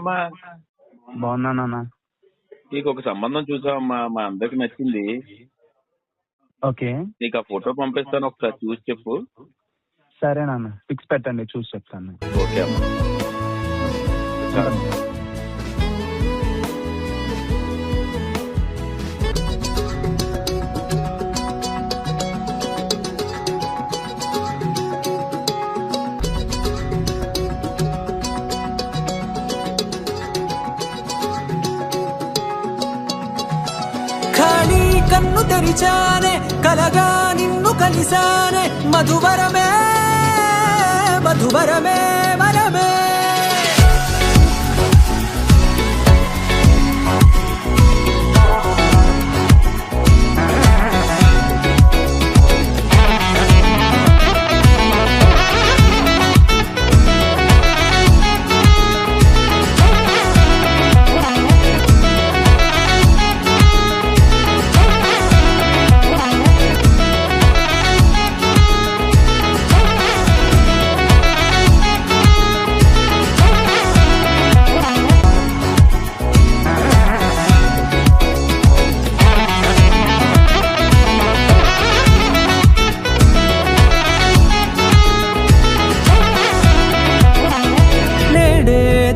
బాగున్నావమ్మా? బాగున్నా నాన్న. నీకు ఒక సంబంధం చూసావమ్మా, మా అందరికి నచ్చింది. ఓకే, నీకు ఆ ఫోటో పంపిస్తాను, ఒకసారి చూసి చెప్పు. సరే నాన్న, పిక్స్ పెట్టండి, చూసి చెప్తాను. ఓకే అమ్మా. కన్ను తెరిచానే, కలగా నిన్ను కలిసానే, మధువరమే మధువరమే వరమే.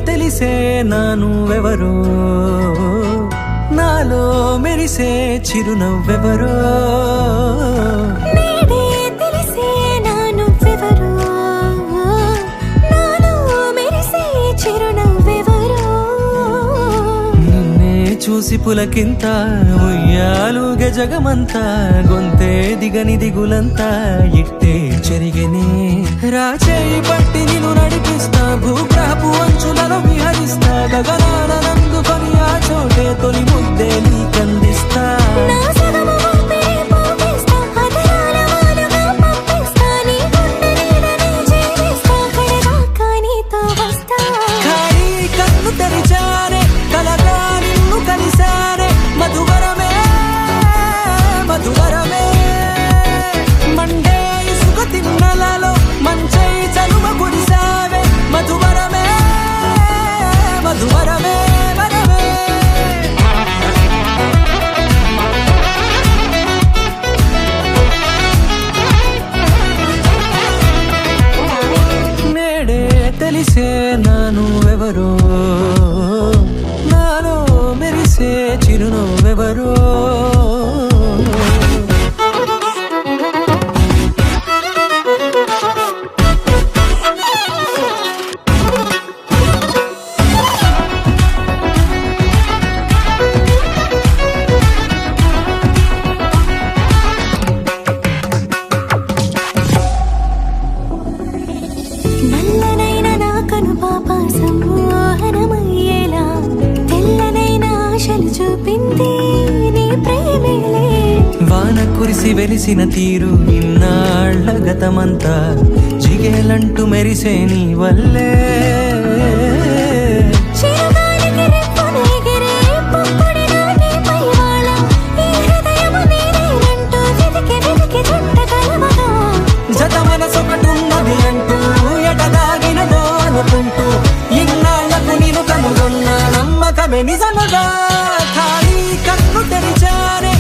తెలిసే నానువెవరో, నాలో మెరిసే చిరునవ్వెవరో. తెలిసే నానువెవరో, నాలో మెరిసే చిరునవ్వెవరో. నిన్నే చూసి పులకింత ఉయ్యాలుగే జగమంతా, గొంతే దిగని దిగులంతా ఇట్టే చెరిగనే. రాచేయి పట్టి నిన్ను నడిపిస్తా, భూగ్రహపు అంచులలో విహరిస్తా, గగనాన నందుకొని ఆ చోటే తొలి ముద్దే నీకందిస్తా. కన్ను తెరిచానే, కలగా నిన్ను కలిసానే, మధువరమే మధువరమే. మండే ఇసుక తిన్నలలో మంచై చలువ కురిసావే, మధువరమే మధువరమే వరమే. నేడే తెలిసే నానువెవరో, నాలో మెరిసే చిరునవ్వెవరో. నల్లనైన నా కను పాప సమ్మోహనమయ్యేలా, తెల్లనైన ఆశలు చూపింది నీ ప్రేమేలే. వాన కురిసి వెలిసిన తీరు ఇన్నాళ్ల గతమంతా, జిగేలంటూ మెరిసే నీ వల్లే. చిరుగాలికి రెప్పను ఎగిరే పొక్కుడిన నీ పైవాళ, ఈ హృదయము నీదేనంటూ వెతికి వెతికి జంట కలవగా. జత మనసొకటున్నది అంటూ ఎటదాగినదో అనుకుంటూ, ఇన్నాళ్లకు నేను కనుగొన్న నమ్మకమే నిజముగా. ఖాళీ కన్ను తెరిచానే,